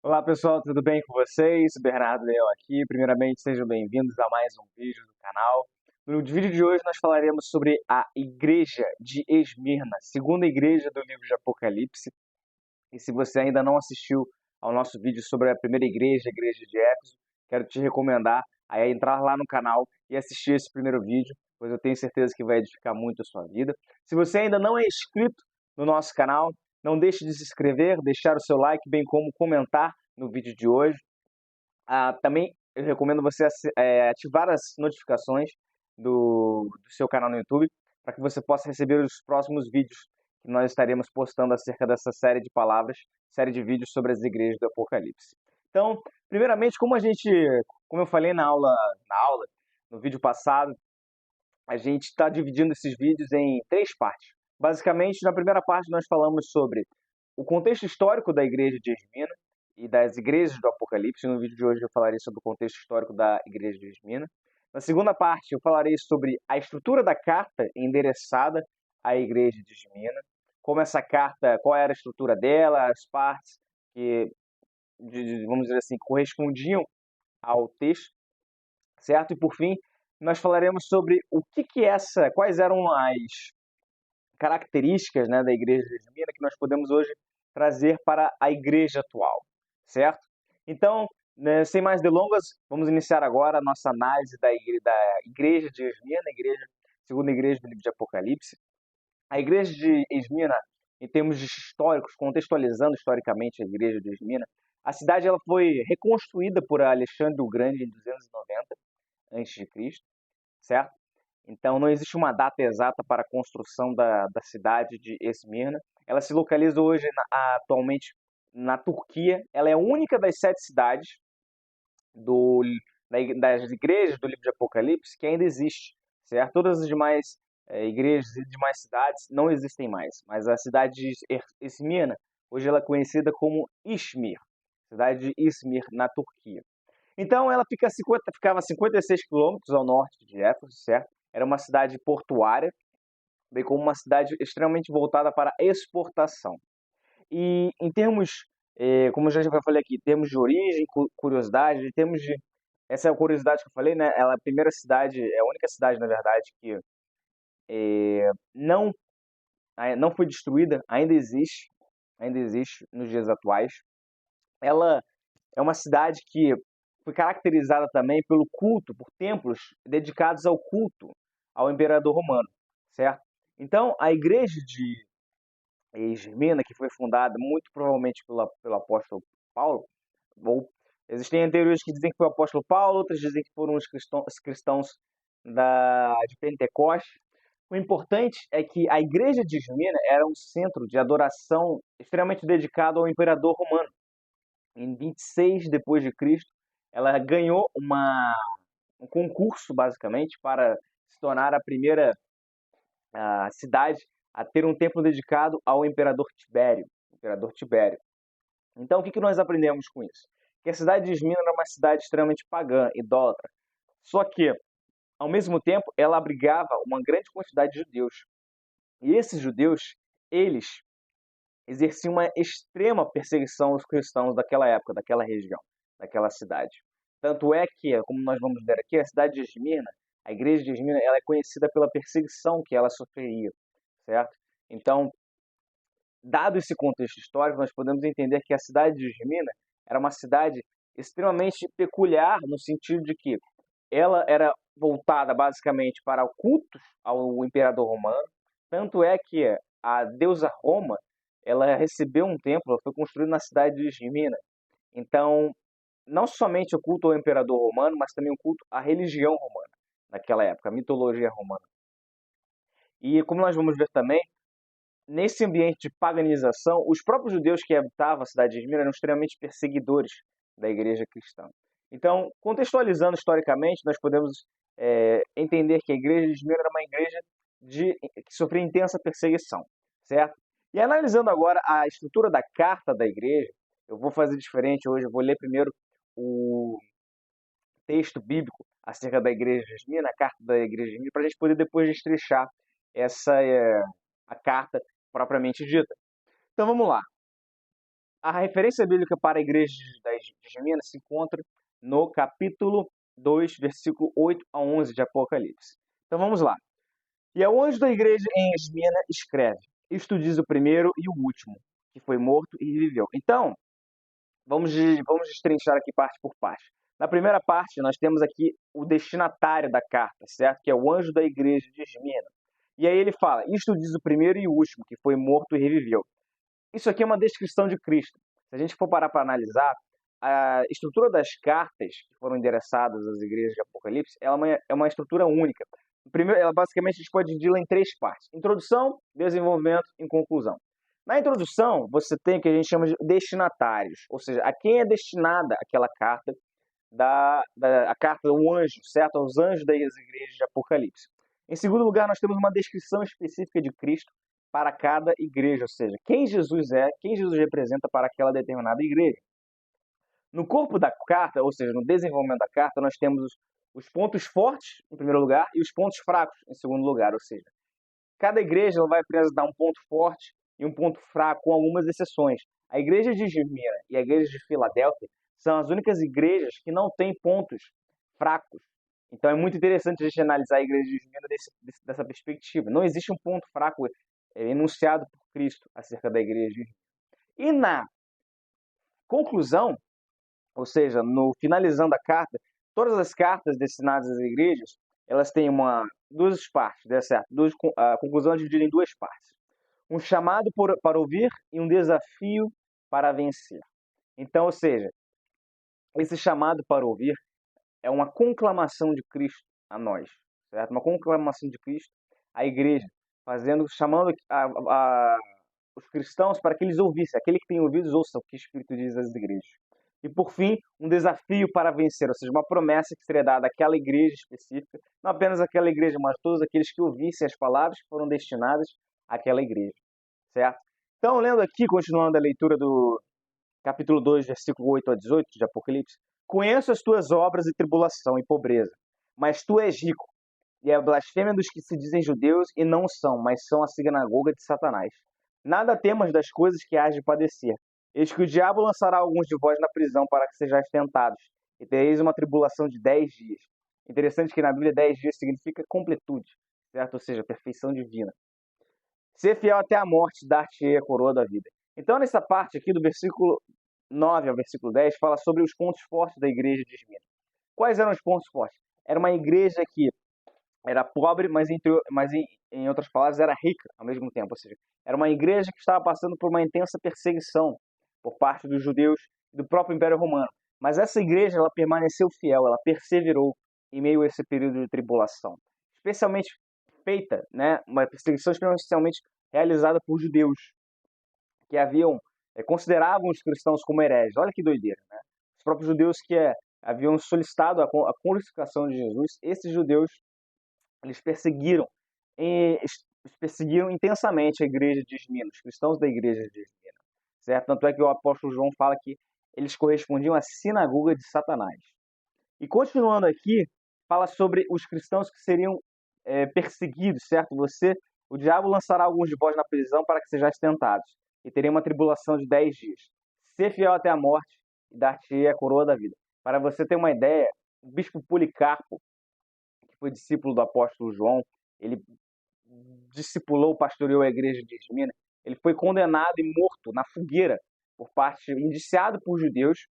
Olá pessoal, tudo bem com vocês? Bernardo Leão aqui. Primeiramente, sejam bem-vindos a mais um vídeo do canal. No vídeo de hoje nós falaremos sobre a igreja de Esmirna, segunda igreja do livro de Apocalipse. E se você ainda não assistiu ao nosso vídeo sobre a primeira igreja, a igreja de Éfeso, quero te recomendar a entrar lá no canal e assistir esse primeiro vídeo, pois eu tenho certeza que vai edificar muito a sua vida. Se você ainda não é inscrito no nosso canal, não deixe de se inscrever, deixar o seu like, bem como comentar no vídeo de hoje. Também eu recomendo você ativar as notificações do seu canal no YouTube para que você possa receber os próximos vídeos que nós estaremos postando acerca dessa série de palavras, série de vídeos sobre as igrejas do Apocalipse. Então, primeiramente, como eu falei no vídeo passado, a gente está dividindo esses vídeos em três partes. Basicamente, na primeira parte nós falamos sobre o contexto histórico da igreja de Esmina e das igrejas do Apocalipse. No vídeo de hoje eu falarei sobre o contexto histórico da igreja de Esmina. Na segunda parte eu falarei sobre a estrutura da carta endereçada à igreja de Esmina, como essa carta, qual era a estrutura dela, as partes que, vamos dizer assim, correspondiam ao texto, certo? E por fim, nós falaremos sobre quais eram as características, né, da igreja de Esmina que nós podemos hoje trazer para a igreja atual, certo? Então, né, sem mais delongas, vamos iniciar agora a nossa análise da igreja de Esmina, segunda igreja do livro de Apocalipse. A igreja de Esmina, em termos de históricos, contextualizando historicamente a igreja de Esmina, a cidade ela foi reconstruída por Alexandre o Grande em 290 a.C., certo? Então, não existe uma data exata para a construção da cidade de Esmirna. Ela se localiza hoje, atualmente, na Turquia. Ela é a única das sete cidades do, das igrejas do livro de Apocalipse que ainda existe, certo? Todas as demais igrejas e demais cidades não existem mais. Mas a cidade de Esmirna, hoje ela é conhecida como Izmir, cidade de Izmir, na Turquia. Então ela ficava 56 quilômetros ao norte de Éfeso, certo? Era uma cidade portuária, bem como uma cidade extremamente voltada para a exportação. E em termos, como eu já falei aqui, em termos de origem, curiosidade, em termos de... Essa é a curiosidade que eu falei, né? Ela é a primeira cidade, é a única cidade, na verdade, que não, não foi destruída, ainda existe nos dias atuais. Ela é uma cidade que foi caracterizada também pelo culto, por templos dedicados ao culto ao imperador romano, certo? Então, a igreja de Esmirna, que foi fundada muito provavelmente pelo apóstolo Paulo, ou existem teorias que dizem que foi o apóstolo Paulo, outras dizem que foram os cristãos de Pentecoste. O importante é que a igreja de Esmirna era um centro de adoração extremamente dedicado ao imperador romano. Em 26 depois de Cristo, ela ganhou um concurso basicamente para se tornar a primeira cidade a ter um templo dedicado ao imperador Tibério. Então, o que nós aprendemos com isso? Que a cidade de Esmirna era uma cidade extremamente pagã, idólatra. Só que, ao mesmo tempo, ela abrigava uma grande quantidade de judeus. E esses judeus, eles exerciam uma extrema perseguição aos cristãos daquela época, daquela região, daquela cidade. Tanto é que, como nós vamos ver aqui, a cidade de Esmirna, a igreja de Esmirna, ela é conhecida pela perseguição que ela sofreria, certo? Então, dado esse contexto histórico, nós podemos entender que a cidade de Esmirna era uma cidade extremamente peculiar no sentido de que ela era voltada basicamente para cultos ao imperador romano, tanto é que a deusa Roma, ela recebeu um templo, ela foi construída na cidade de Esmirna. Então, não somente o culto ao imperador romano, mas também o culto à religião romana, naquela época, a mitologia romana. E como nós vamos ver também, nesse ambiente de paganização, os próprios judeus que habitavam a cidade de Esmirna eram extremamente perseguidores da igreja cristã. Então, contextualizando historicamente, nós podemos entender que a igreja de Esmirna era uma igreja que sofria intensa perseguição, certo? E analisando agora a estrutura da carta da igreja, eu vou fazer diferente hoje, eu vou ler primeiro o texto bíblico acerca da igreja de Esmirna, a carta da igreja de Esmirna, para a gente poder depois destrechar a carta propriamente dita. Então vamos lá. A referência bíblica para a igreja de Esmirna se encontra no capítulo 2, versículo 8 a 11 de Apocalipse. Então vamos lá. E ao anjo da igreja em Esmirna escreve: Isto diz o primeiro e o último, que foi morto e reviveu. Então, vamos destrinchar aqui parte por parte. Na primeira parte, nós temos aqui o destinatário da carta, certo? Que é o anjo da igreja de Esmirna. E aí ele fala: Isto diz o primeiro e o último, que foi morto e reviveu. Isso aqui é uma descrição de Cristo. Se a gente for parar para analisar, a estrutura das cartas que foram endereçadas às igrejas de Apocalipse é uma estrutura única. Primeiro, ela basicamente a gente pode dividi-la em três partes: introdução, desenvolvimento e conclusão. Na introdução, você tem o que a gente chama de destinatários, ou seja, a quem é destinada aquela carta, a carta do anjo, certo? Aos anjos das igrejas de Apocalipse. Em segundo lugar, nós temos uma descrição específica de Cristo para cada igreja, ou seja, quem Jesus é, quem Jesus representa para aquela determinada igreja. No corpo da carta, ou seja, no desenvolvimento da carta, nós temos os pontos fortes, em primeiro lugar, e os pontos fracos, em segundo lugar, ou seja, cada igreja vai apresentar um ponto forte e um ponto fraco, com algumas exceções. A igreja de Esmirna e a igreja de Filadélfia são as únicas igrejas que não têm pontos fracos. Então é muito interessante a gente analisar a igreja de Esmirna dessa perspectiva. Não existe um ponto fraco enunciado por Cristo acerca da igreja de Esmirna. E na conclusão, ou seja, no finalizando a carta, todas as cartas destinadas às igrejas, elas têm duas partes, certo? A conclusão é dividida em duas partes. Um chamado para ouvir e um desafio para vencer. Então, ou seja, esse chamado para ouvir é uma conclamação de Cristo a nós, certo? Uma conclamação de Cristo à igreja, chamando os cristãos para que eles ouvissem. Aquele que tem ouvidos, ouça o que o Espírito diz às igrejas. E, por fim, um desafio para vencer, ou seja, uma promessa que seria dada àquela igreja específica, não apenas àquela igreja, mas todos aqueles que ouvissem as palavras que foram destinadas àquela igreja, certo? Então, lendo aqui, continuando a leitura do capítulo 2, versículo 8 a 18 de Apocalipse: Conheço as tuas obras e tribulação e pobreza, mas tu és rico, e é a blasfêmia dos que se dizem judeus e não são, mas são a sinagoga de Satanás. Nada temas das coisas que hás de padecer. Eis que o diabo lançará alguns de vós na prisão para que sejais tentados, e tereis uma tribulação de 10 dias. Interessante que na Bíblia 10 dias significa completude, certo? Ou seja, perfeição divina. Ser fiel até a morte, dar-te-ei a coroa da vida. Então, nessa parte aqui, do versículo 9 ao versículo 10, fala sobre os pontos fortes da igreja de Esmirna. Quais eram os pontos fortes? Era uma igreja que era pobre, em outras palavras, era rica ao mesmo tempo. Ou seja, era uma igreja que estava passando por uma intensa perseguição por parte dos judeus e do próprio Império Romano. Mas essa igreja, ela permaneceu fiel, ela perseverou em meio a esse período de tribulação. Especialmente feita, né, uma perseguição especialmente realizada por judeus, que consideravam os cristãos como hereges. Olha que doideira, né? Os próprios judeus que haviam solicitado a crucificação de Jesus, esses judeus, eles perseguiram intensamente a igreja de Esmirna, os cristãos da igreja de Esmirna, certo? Tanto é que o apóstolo João fala que eles correspondiam à sinagoga de Satanás. E continuando aqui, fala sobre os cristãos que seriam perseguidos, certo? O diabo lançará alguns de vós na prisão para que sejais tentados, e terei uma tribulação de 10 dias. Ser fiel até a morte, e dar-te-ei a coroa da vida. Para você ter uma ideia, o bispo Policarpo, que foi discípulo do apóstolo João, ele discipulou, pastoreou a igreja de Esmirna, ele foi condenado e morto na fogueira indiciado por judeus,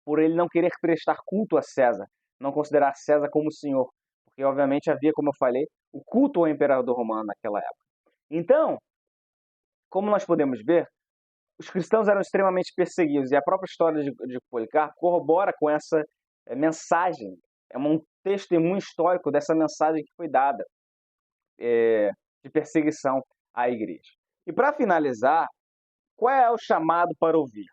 por ele não querer prestar culto a César, não considerar César como senhor, porque obviamente havia, como eu falei, o culto ao imperador romano naquela época. Então, como nós podemos ver, os cristãos eram extremamente perseguidos, e a própria história de Policarpo corrobora com essa mensagem, é um testemunho histórico dessa mensagem que foi dada de perseguição à igreja. E para finalizar, qual é o chamado para ouvir?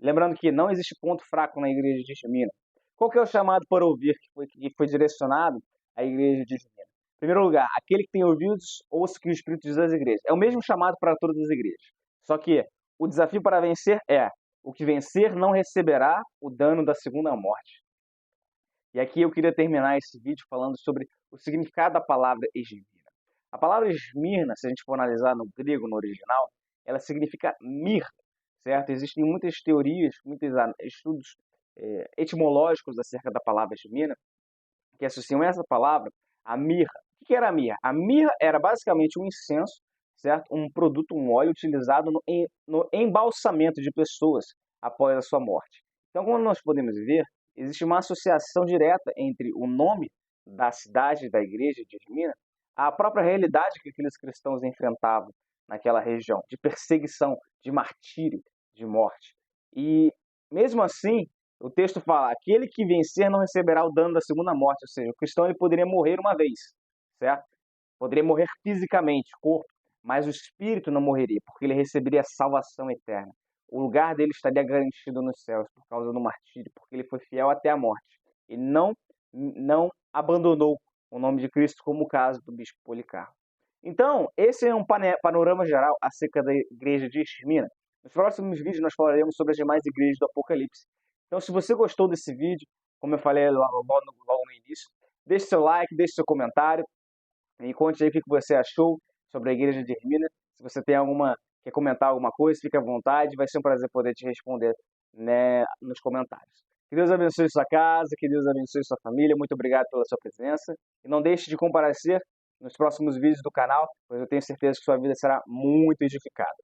Lembrando que não existe ponto fraco na igreja de Esmirna. Qual que é o chamado para ouvir que foi direcionado à igreja de Esmirna? Em primeiro lugar, aquele que tem ouvidos, ouça o que o Espírito diz às igrejas. É o mesmo chamado para todas as igrejas. Só que o desafio para vencer é: o que vencer não receberá o dano da segunda morte. E aqui eu queria terminar esse vídeo falando sobre o significado da palavra Esmirna. A palavra Esmirna, se a gente for analisar no grego, no original, ela significa mirra, certo? Existem muitas teorias, muitos estudos etimológicos acerca da palavra Esmirna, que associam essa palavra à mirra. O que era a mirra? A mirra era basicamente um incenso, certo? Um produto, um óleo utilizado no embalsamento de pessoas após a sua morte. Então, como nós podemos ver, existe uma associação direta entre o nome da cidade, da igreja de Esmirna, a própria realidade que aqueles cristãos enfrentavam naquela região, de perseguição, de martírio, de morte. E, mesmo assim, o texto fala, aquele que vencer não receberá o dano da segunda morte, ou seja, o cristão ele poderia morrer uma vez, certo? Poderia morrer fisicamente, corpo, mas o espírito não morreria, porque ele receberia a salvação eterna. O lugar dele estaria garantido nos céus por causa do martírio, porque ele foi fiel até a morte. E não abandonou o nome de Cristo, como o caso do bispo Policarpo. Então, esse é um panorama geral acerca da igreja de Esmirna. Nos próximos vídeos nós falaremos sobre as demais igrejas do Apocalipse. Então, se você gostou desse vídeo, como eu falei logo no início, deixe seu like, deixe seu comentário e conte aí o que você achou sobre a igreja de Esmirna. Se você quer comentar alguma coisa, fique à vontade, vai ser um prazer poder te responder, né, nos comentários. Que Deus abençoe sua casa, que Deus abençoe sua família. Muito obrigado pela sua presença. E não deixe de comparecer nos próximos vídeos do canal, pois eu tenho certeza que sua vida será muito edificada.